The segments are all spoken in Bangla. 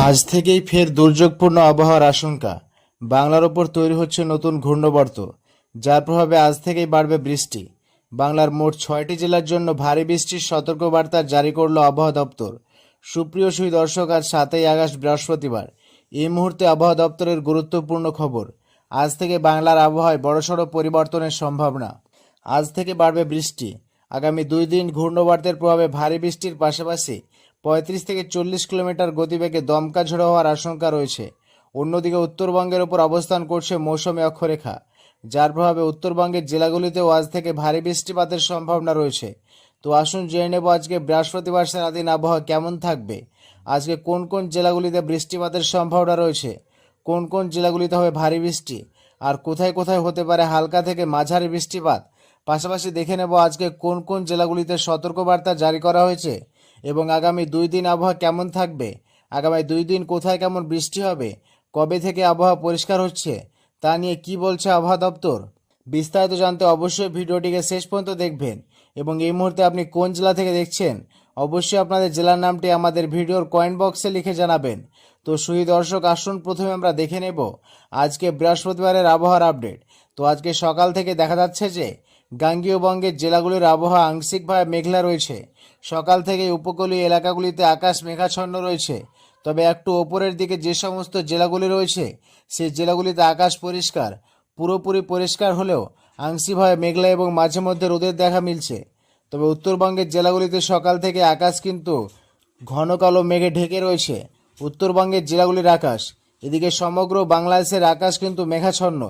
আজ থেকেই ফের দুর্যোগপূর্ণ আবহাওয়ার আশঙ্কা। বাংলার ওপর তৈরি হচ্ছে নতুন ঘূর্ণবর্ত, যার প্রভাবে আজ থেকেই বাড়বে বৃষ্টি। বাংলার মোট 6টি জেলার জন্য ভারী বৃষ্টির সতর্কবার্তা জারি করল আবহাওয়া দপ্তর। সুপ্রিয় সুধী দর্শক, আজ 7ই আগস্ট বৃহস্পতিবার। এই মুহূর্তে আবহাওয়া দপ্তরের গুরুত্বপূর্ণ খবর। আজ থেকে বাংলার আবহাওয়ায় বড়সড় পরিবর্তনের সম্ভাবনা। আজ থেকে বাড়বে বৃষ্টি। আগামী 2 দিন ঘূর্ণবর্তের প্রভাবে ভারী বৃষ্টির পাশাপাশি 35 থেকে 40 কিলোমিটার গতিবেগে দমকা ঝোড়ো হওয়ার আশঙ্কা রয়েছে। অন্যদিকে উত্তরবঙ্গের উপর অবস্থান করছে মৌসুমী অক্ষরেখা, যার প্রভাবে উত্তরবঙ্গের জেলাগুলিতেও আজ থেকে ভারী বৃষ্টিপাতের সম্ভাবনা রয়েছে। তো আসুন জেনে নেব আজকে বৃহস্পতিবার সারাদিন আবহাওয়া কেমন থাকবে। আজকে কোন কোন জেলাগুলিতে বৃষ্টিপাতের সম্ভাবনা রয়েছে, কোন কোন জেলাগুলিতে হবে ভারী বৃষ্টি, আর কোথায় কোথায় হতে পারে হালকা থেকে মাঝারি বৃষ্টিপাত। পাশাপাশি দেখে নেব আজকে কোন কোন জেলাগুলিতে সতর্কবার্তা জারি করা হয়েছে এবং আগামী 2 দিন আবহাওয়া কেমন থাকবে। আগামী 2 দিন কোথায় কেমন বৃষ্টি হবে, কবে থেকে আবহাওয়া পরিষ্কার হচ্ছে, তা নিয়ে কি বলছে আবহাওয়া দপ্তর। বিস্তারিত জানতে অবশ্যই ভিডিওটিকে শেষ পর্যন্ত দেখবেন। এবং এই মুহূর্তে আপনি কোন জেলা থেকে দেখছেন, অবশ্যই আপনাদের জেলার নামটি আমাদের ভিডিওর কমেন্ট বক্সে লিখে জানাবেন। তো সুধী দর্শক, আসুন প্রথমে আমরা দেখে নেব আজকে বৃহস্পতিবারের আবহাওয়ার আপডেট। তো আজকে সকাল থেকে দেখা যাচ্ছে যে গাঙ্গেয় বঙ্গের জেলাগুলির আবহাওয়া আংশিকভাবে মেঘলা রয়েছে। সকাল থেকে উপকূলীয় এলাকাগুলিতে আকাশ মেঘাচ্ছন্ন রয়েছে, তবে একটু ওপরের দিকে যে সমস্ত জেলাগুলি রয়েছে সেই জেলাগুলিতে আকাশ পরিষ্কার। পুরোপুরি পরিষ্কার হলেও আংশিকভাবে মেঘলা এবং মাঝে মধ্যে রোদের দেখা মিলছে। তবে উত্তরবঙ্গের জেলাগুলিতে সকাল থেকে আকাশ কিন্তু ঘন কালো মেঘে ঢেকে রয়েছে। উত্তরবঙ্গের জেলাগুলির আকাশ, এদিকে সমগ্র বাংলাদেশের আকাশ কিন্তু মেঘাচ্ছন্ন।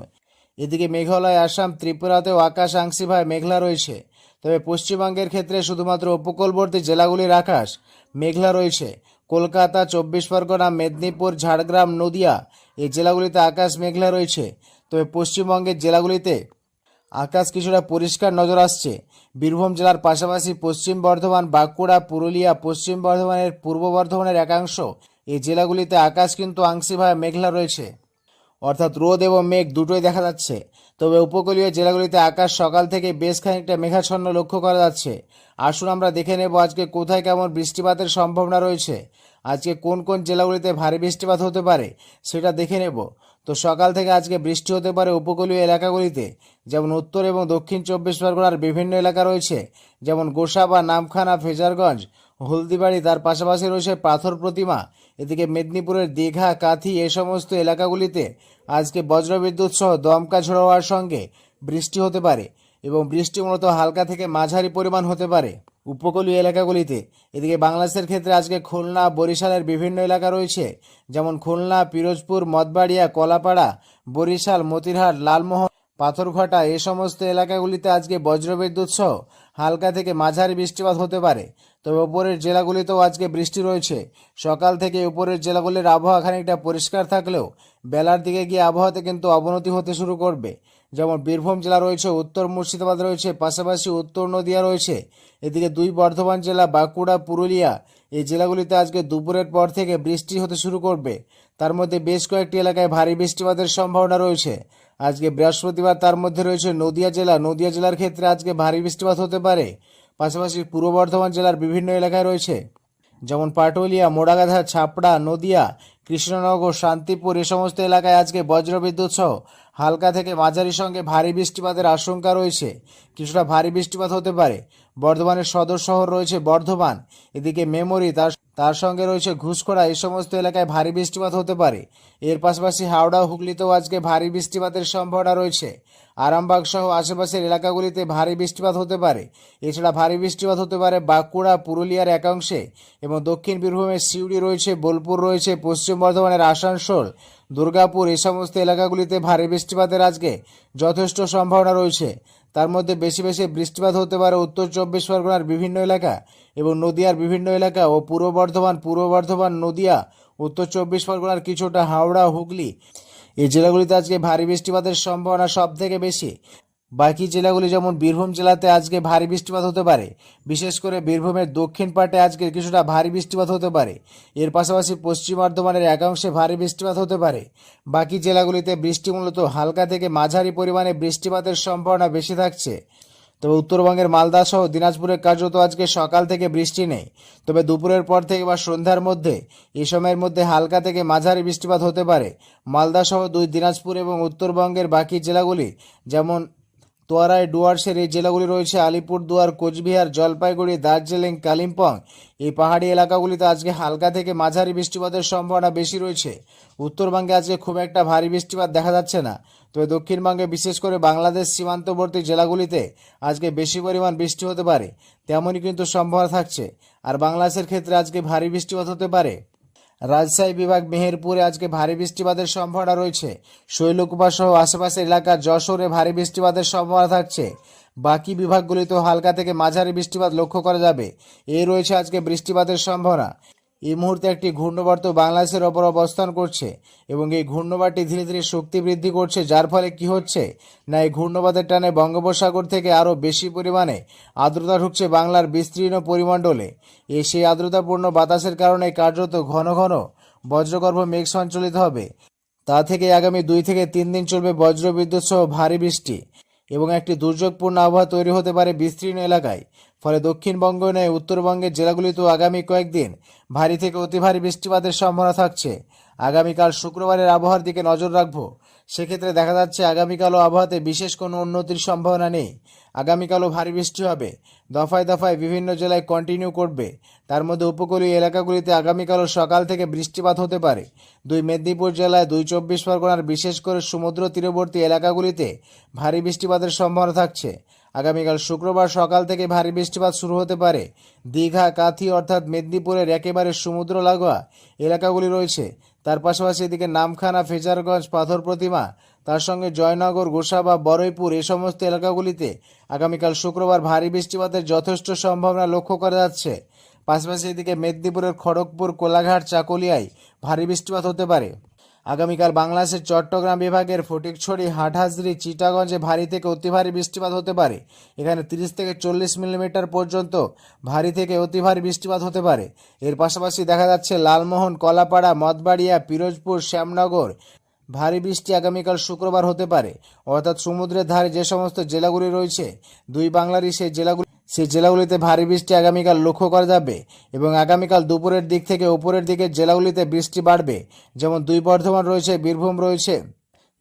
এদিকে মেঘালয়, আসাম, ত্রিপুরাতেও আকাশ আংশিকভাবে মেঘলা রয়েছে। তবে পশ্চিমবঙ্গের ক্ষেত্রে শুধুমাত্র উপকূলবর্তী জেলাগুলির আকাশ মেঘলা রয়েছে। কলকাতা, 24 পরগনা, মেদিনীপুর, ঝাড়গ্রাম, নদিয়া এই জেলাগুলিতে আকাশ মেঘলা রয়েছে। তবে পশ্চিমবঙ্গের জেলাগুলিতে আকাশ কিছুটা পরিষ্কার নজর আসছে। বীরভূম জেলার পাশাপাশি পশ্চিম বর্ধমান, বাঁকুড়া, পুরুলিয়া, পশ্চিম বর্ধমানের পূর্ব বর্ধমানের একাংশ এই জেলাগুলিতে আকাশ কিন্তু আংশিকভাবে মেঘলা রয়েছে, অর্থাৎ রোদ এবং মেঘ দুটোই দেখা যাচ্ছে। তবে উপকূলীয় জেলাগুলিতে আকাশ সকাল থেকে বেশ খানিকটা মেঘাচ্ছন্ন লক্ষ্য করা যাচ্ছে। আসুন আমরা দেখে নেব আজকে কোথায় কেমন বৃষ্টিপাতের সম্ভাবনা রয়েছে, আজকে কোন কোন জেলাগুলিতে ভারী বৃষ্টিপাত হতে পারে সেটা দেখে নেব। তো সকাল থেকে আজকে বৃষ্টি হতে পারে উপকূলীয় এলাকাগুলিতে, যেমন উত্তর এবং দক্ষিণ 24 পরগনার বিভিন্ন এলাকা রয়েছে, যেমন গোসাবা, নামখানা, ফেজারগঞ্জ, হলদিবাড়ি, তার পাশাপাশি রয়েছে পাথর প্রতিমা। এদিকে মেদিনীপুরের দীঘা, কাথি এই সমস্ত এলাকাগুলিতে আজকে বজ্রবিদ্যুৎ সহ দমকা ঝোড়ো হওয়ার সঙ্গে বৃষ্টি হতে পারে এবং বৃষ্টি মূলত হালকা থেকে মাঝারি পরিমাণ হতে পারে উপকূলীয় এলাকাগুলিতে। এদিকে বাংলাদেশের ক্ষেত্রে আজকে খুলনা, বরিশালের বিভিন্ন এলাকা রয়েছে, যেমন খুলনা, পিরোজপুর, মঠবাড়িয়া, কলাপাড়া, বরিশাল, মতিরহাট, লালমোহন, পাথরঘাটা এই সমস্ত এলাকাগুলিতে আজকে বজ্রবিদ্যুৎ সহ হালকা থেকে মাঝারি বৃষ্টিপাত হতে পারে। তবে উপরের জেলাগুলিতেও আজকে বৃষ্টি রয়েছে। সকাল থেকে উপরের জেলাগুলির আবহাওয়া খানিকটা পরিষ্কার থাকলেও বেলার দিকে গিয়ে আবহাওয়াতে কিন্তু অবনতি হতে শুরু করবে। যেমন বীরভূম জেলা রয়েছে, উত্তর মুর্শিদাবাদ রয়েছে, পাশাপাশি উত্তর নদিয়া রয়েছে। এদিকে 2 বর্ধমান জেলা, বাঁকুড়া, পুরুলিয়া এই জেলাগুলিতে আজকে দুপুরের পর থেকে বৃষ্টি হতে শুরু করবে। তার মধ্যে বেশ কয়েকটি এলাকায় ভারী বৃষ্টিপাতের সম্ভাবনা রয়েছে আজকে বৃহস্পতিবার। তার মধ্যে রয়েছে নদিয়া জেলা। নদিয়া জেলার ক্ষেত্রে আজকে ভারী বৃষ্টিপাত হতে পারে। পাশাপাশি পূর্ব বর্ধমান জেলার বিভিন্ন এলাকায় রয়েছে, যেমন পাটুলিয়া, মোড়াগাধা, ছাপড়া, নদিয়া, কৃষ্ণনগর, শান্তিপুর এই সমস্ত এলাকায় আজকে বজ্রবিদ্যুৎ সহ হালকা থেকে মাঝারি সঙ্গে ভারী বৃষ্টিপাতের আশঙ্কা রয়েছে। কিছুটা ভারী বৃষ্টিপাত হতে পারে। বর্ধমানের সদর শহর রয়েছে বর্ধমান, এদিকে মেমরি, তার সঙ্গে রয়েছে ঘুষখোড়া এই সমস্ত এলাকায় ভারী বৃষ্টিপাত হতে পারে। এর পাশাপাশি হাওড়া, হুগলিতেও আজকে ভারী বৃষ্টিপাতের সম্ভাবনা রয়েছে। আরামবাগ সহ আশেপাশের এলাকাগুলিতে ভারী বৃষ্টিপাত হতে পারে। এছাড়া ভারী বৃষ্টিপাত হতে পারে বাঁকুড়া, পুরুলিয়ার একাংশে এবং দক্ষিণ বীরভূমের সিউড়ি রয়েছে, বোলপুর রয়েছে, পশ্চিম বর্ধমানের আসানসোল, দুর্গাপুর এই সমস্ত এলাকাগুলিতে ভারী বৃষ্টিপাতের আজকে যথেষ্ট সম্ভাবনা রয়েছে। তার মধ্যে বেশি বেশি বৃষ্টিপাত হতে পারে উত্তর 24 পরগনার বিভিন্ন এলাকা এবং নদিয়ার বিভিন্ন এলাকা ও পূর্ব বর্ধমান, নদিয়া, উত্তর 24 পরগনার কিছুটা হাওড়া, হুগলি এই জেলাগুলিতে আজকে ভারী বৃষ্টিপাতের সম্ভাবনা সব থেকে বেশি। বাকি জেলাগুলি যেমন বীরভূম জেলাতে আজকে ভারী বৃষ্টিপাত হতে পারে, বিশেষ করে বীরভূমের দক্ষিণ পাটে আজকে কিছুটা ভারী বৃষ্টিপাত হতে পারে। এর পাশাপাশি পশ্চিম বর্ধমানের একাংশে ভারী বৃষ্টিপাত হতে পারে। বাকি জেলাগুলিতে বৃষ্টি মূলত হালকা থেকে মাঝারি পরিমাণে বৃষ্টিপাতের সম্ভাবনা বেশি থাকছে। তবে উত্তরবঙ্গের মালদা সহ দিনাজপুরে কার্যত আজকে সকাল থেকে বৃষ্টি নেই। তবে দুপুরের পর থেকে বা সন্ধ্যার মধ্যে এই সময়ের মধ্যে হালকা থেকে মাঝারি বৃষ্টিপাত হতে পারে মালদা সহ দুই দিনাজপুর এবং উত্তরবঙ্গের বাকি জেলাগুলি যেমন তোয়ারাই ডুয়ার্সের এই জেলাগুলি রয়েছে আলিপুরদুয়ার, কোচবিহার, জলপাইগুড়ি, দার্জিলিং, কালিম্পং। এই পাহাড়ি এলাকাগুলিতে আজকে হালকা থেকে মাঝারি বৃষ্টিপাতের সম্ভাবনা বেশি রয়েছে। উত্তরবঙ্গে আজকে খুব একটা ভারী বৃষ্টিপাত দেখা যাচ্ছে না। তবে দক্ষিণবঙ্গে বিশেষ করে বাংলাদেশ সীমান্তবর্তী জেলাগুলিতে আজকে বেশি পরিমাণ বৃষ্টি হতে পারে তেমনই কিন্তু সম্ভাবনা থাকছে। আর বাংলাদেশের ক্ষেত্রে আজকে ভারী বৃষ্টিপাত হতে পারে। রাজশাহী বিভাগ মেহেরপুরে আজকে ভারী বৃষ্টিপাতের সম্ভাবনা রয়েছে। শৈলকুপা সহ আশেপাশের এলাকা যশোরে ভারী বৃষ্টিপাতের সম্ভাবনা থাকছে। বাকি বিভাগগুলিতেও হালকা থেকে মাঝারি বৃষ্টিপাত লক্ষ্য করা যাবে। এই রয়েছে আজকে বৃষ্টিপাতের সম্ভাবনা। এই মুহূর্তে একটি ঘূর্ণিঝড় বাংলাদেশের ওপর অবস্থান করছে এবং এই ঘূর্ণিঝড়টি ধীরে ধীরে শক্তি বৃদ্ধি করছে, যার ফলে কি হচ্ছে না এই ঘূর্ণিঝড়ের টানে বঙ্গোপসাগর থেকে আরও বেশি পরিমাণে আর্দ্রতা ঢুকছে বাংলার বিস্তীর্ণ পরিমণ্ডলে। সেই আর্দ্রতাপূর্ণ বাতাসের কারণে কার্যত ঘন ঘন বজ্রগর্ভ মেঘ সঞ্চালিত হবে। তা থেকে আগামী 2 থেকে 3 দিন চলবে বজ্রবিদ্যুৎ সহ ভারী বৃষ্টি এবং একটি দুর্যোগপূর্ণ আবহাওয়া তৈরি হতে পারে বিস্তীর্ণ এলাকায়। ফলে দক্ষিণবঙ্গ নয় উত্তরবঙ্গের জেলাগুলিতেও আগামী কয়েকদিন ভারী থেকে অতি ভারী বৃষ্টিপাতের সম্ভাবনা থাকছে। আগামীকাল শুক্রবারের আবহাওয়ার দিকে নজর রাখবো। সেক্ষেত্রে দেখা যাচ্ছে আগামীকালও আবহাওয়াতে বিশেষ কোনো উন্নতির সম্ভাবনা নেই। আগামীকালও ভারী বৃষ্টি হবে, দফায় দফায় বিভিন্ন জেলায় কন্টিনিউ করবে। তার মধ্যে উপকূলীয় এলাকাগুলিতে আগামীকালও সকাল থেকে বৃষ্টিপাত হতে পারে। 2 মেদিনীপুর জেলায়, 2 চব্বিশ পরগনার বিশেষ করে সমুদ্র তীরবর্তী এলাকাগুলিতে ভারী বৃষ্টিপাতের সম্ভাবনা থাকছে। আগামীকাল শুক্রবার সকাল থেকে ভারী বৃষ্টিপাত শুরু হতে পারে। দীঘা, কাথি অর্থাৎ মেদিনীপুরের একেবারে সমুদ্র লাগোয়া এলাকাগুলি রয়েছে। তার পাশাপাশি এদিকে নামখানা, ফেজারগঞ্জ, পাথর প্রতিমা, তার সঙ্গে জয়নগর, গোসাবা, বরৈপুর এই সমস্ত এলাকাগুলিতে আগামীকাল শুক্রবার ভারী বৃষ্টিপাতের যথেষ্ট সম্ভাবনা লক্ষ্য করা যাচ্ছে। পাশাপাশি এদিকে মেদিনীপুরের খড়গপুর, কোলাঘাট, চাকুলিয়ায় ভারী বৃষ্টিপাত হতে পারে। আগামীকাল বাংলাদেশের চট্টগ্রাম বিভাগের ফটিকছড়ি, হাটহাজারী, চিটাগঞ্জে ভারী থেকে অতি ভারী বৃষ্টিপাত হতে পারে। এখানে 30 থেকে 40 মিলিমিটার পর্যন্ত ভারী থেকে অতি ভারী বৃষ্টিপাত হতে পারে। এর পাশাপাশি দেখা যাচ্ছে লালমোহন, কলাপাড়া, মঠবাড়িয়া, পিরোজপুর, শ্যামনগর ভারী বৃষ্টি আগামীকাল শুক্রবার হতে পারে। অর্থাৎ সমুদ্রের ধারে যে সমস্ত জেলাগুলি রয়েছে দুই বাংলারই সেই জেলাগুলিতে ভারী বৃষ্টি আগামীকাল লক্ষ্য করা যাবে এবং আগামীকাল দুপুরের দিক থেকে উপরের দিকের জেলাগুলিতে বৃষ্টি বাড়বে। যেমন 2 বর্ধমান রয়েছে, বীরভূম রয়েছে,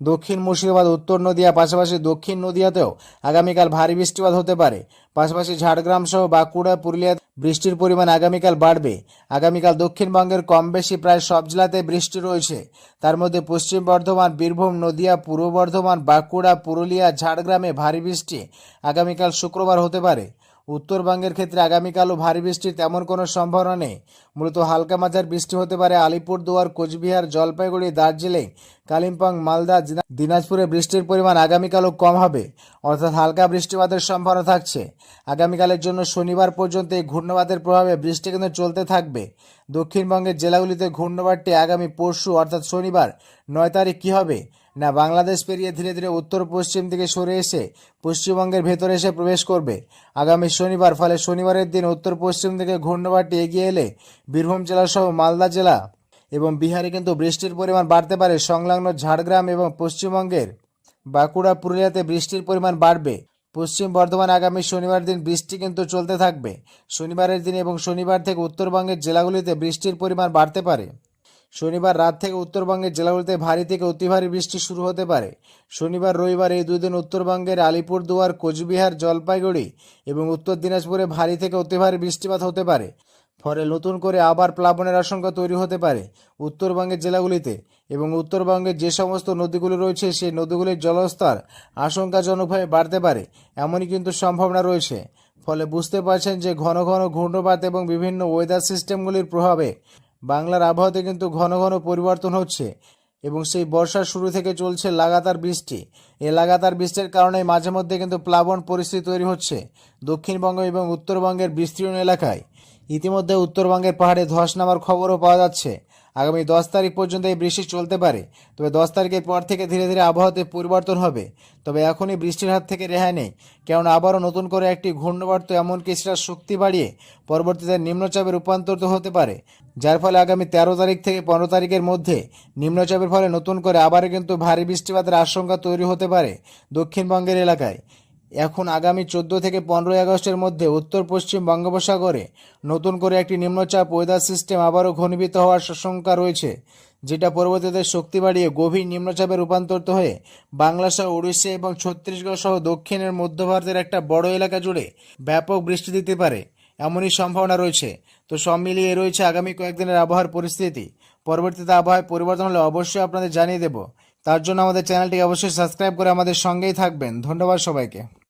দক্ষিণ মুর্শিদাবাদ, উত্তর নদিয়া, পাশাপাশি দক্ষিণ নদিয়াতেও আগামীকাল ভারী বৃষ্টিপাত হতে পারে। পাশাপাশি ঝাড়গ্রাম সহ বাঁকুড়া, পুরুলিয়া বৃষ্টির পরিমাণ আগামীকাল বাড়বে। আগামীকাল দক্ষিণবঙ্গের কম বেশি প্রায় সব জেলাতে বৃষ্টি রয়েছে। তার মধ্যে পশ্চিম বর্ধমান, বীরভূম, নদিয়া, পূর্ব বর্ধমান, বাঁকুড়া, পুরুলিয়া, ঝাড়গ্রামে ভারী বৃষ্টি আগামীকাল শুক্রবার হতে পারে। উত্তরবঙ্গের ক্ষেত্রে আগামীকালও ভারী বৃষ্টির তেমন কোনো সম্ভাবনা নেই। মূলত হালকা মাঝারি বৃষ্টি হতে পারে আলিপুরদুয়ার, কোচবিহার, জলপাইগুড়ি, দার্জিলিং, কালিম্পং, মালদা, দিনাজপুরে বৃষ্টির পরিমাণ আগামীকালও কম হবে, অর্থাৎ হালকা বৃষ্টিপাতের সম্ভাবনা থাকছে। আগামীকালের জন্য শনিবার পর্যন্ত এই ঘূর্ণিঝড়ের প্রভাবে বৃষ্টি কিন্তু চলতে থাকবে। দক্ষিণবঙ্গের জেলাগুলিতে ঘূর্ণিঝড়টি আগামী পরশু অর্থাৎ শনিবার 9 তারিখ কী হবে না বাংলাদেশ পেরিয়ে ধীরে ধীরে উত্তর পশ্চিম দিকে সরে এসে পশ্চিমবঙ্গের ভেতরে এসে প্রবেশ করবে আগামী শনিবার। ফলে শনিবারের দিন উত্তর পশ্চিম দিকে ঘূর্ণিঝড়টি এগিয়ে এলে বীরভূম জেলা সহ মালদা জেলা এবং বিহারে কিন্তু বৃষ্টির পরিমাণ বাড়তে পারে। সংলগ্ন ঝাড়গ্রাম এবং পশ্চিমবঙ্গের বাঁকুড়া, পুরুলিয়াতে বৃষ্টির পরিমাণ বাড়বে। পশ্চিম বর্ধমান আগামী শনিবার দিন বৃষ্টি কিন্তু চলতে থাকবে। শনিবারের দিন এবং শনিবার থেকে উত্তরবঙ্গের জেলাগুলিতে বৃষ্টির পরিমাণ বাড়তে পারে। শনিবার রাত থেকে উত্তরবঙ্গের জেলাগুলিতে ভারী থেকে অতি ভারী বৃষ্টি শুরু হতে পারে। শনিবার রবিবার এই 2 দিন উত্তরবঙ্গের আলিপুরদুয়ার, কোচবিহার, জলপাইগুড়ি এবং উত্তর দিনাজপুরে ভারী থেকে অতি ভারী বৃষ্টিপাত হতে পারে। ফলে নতুন করে আবার প্লাবনের আশঙ্কা তৈরি হতে পারে উত্তরবঙ্গের জেলাগুলিতে এবং উত্তরবঙ্গের যে সমস্ত নদীগুলো রয়েছে সেই নদীগুলির জলস্তর আশঙ্কাজনকভাবে বাড়তে পারে, এমনই কিন্তু সম্ভাবনা রয়েছে। ফলে বুঝতে পারছেন যে ঘন ঘন ঘূর্ণিঝড় এবং বিভিন্ন ওয়েদার সিস্টেমগুলির প্রভাবে বাংলার আবহাওয়াতে কিন্তু ঘন ঘন পরিবর্তন হচ্ছে এবং সেই বর্ষার শুরু থেকে চলছে লাগাতার বৃষ্টি। এই লাগাতার বৃষ্টির কারণে মাঝে মধ্যে কিন্তু প্লাবন পরিস্থিতি তৈরি হচ্ছে দক্ষিণবঙ্গ এবং উত্তরবঙ্গের বিস্তীর্ণ এলাকায়। ইতিমধ্যে উত্তরবঙ্গের পাহাড়ে ধস নামার খবরও পাওয়া যাচ্ছে। আগামী 10 তারিখ পর্যন্ত এই বৃষ্টি চলতে পারে। তবে 10 তারিখের পর থেকে ধীরে ধীরে আবহাওয়াতে পরিবর্তন হবে। তবে এখনই বৃষ্টির হাত থেকে রেহাই নেই, কেননা আবারও নতুন করে একটি ঘূর্ণিঝড় এমনকি সেটা শক্তি বাড়িয়ে পরবর্তীতে নিম্নচাপে রূপান্তরিত হতে পারে, যার ফলে আগামী 13 তারিখ থেকে 15 তারিখের মধ্যে নিম্নচাপের ফলে নতুন করে আবারও কিন্তু ভারী বৃষ্টিপাতের আশঙ্কা তৈরি হতে পারে দক্ষিণবঙ্গের এলাকায়। এখন আগামী 14 থেকে 15 আগস্টের মধ্যে উত্তর পশ্চিম বঙ্গোপসাগরে নতুন করে একটি নিম্নচাপ ওয়েদার সিস্টেম আবারও ঘনীভূত হওয়ার আশঙ্কা রয়েছে, যেটা পরবর্তীতে শক্তি বাড়িয়ে গভীর নিম্নচাপে রূপান্তরিত হয়ে বাংলা সহ উড়িষ্যা এবং ছত্তিশগড় সহ দক্ষিণের মধ্য ভারতের একটা বড় এলাকা জুড়ে ব্যাপক বৃষ্টি দিতে পারে, এমনই সম্ভাবনা রয়েছে। তো সব মিলিয়ে রয়েছে আগামী কয়েকদিনের আবহাওয়ার পরিস্থিতি। পরবর্তীতে আবহাওয়ায় পরিবর্তন হলে অবশ্যই আপনাদের জানিয়ে দেব। তার জন্য আমাদের চ্যানেলটি অবশ্যই সাবস্ক্রাইব করে আমাদের সঙ্গেই থাকবেন। ধন্যবাদ সবাইকে।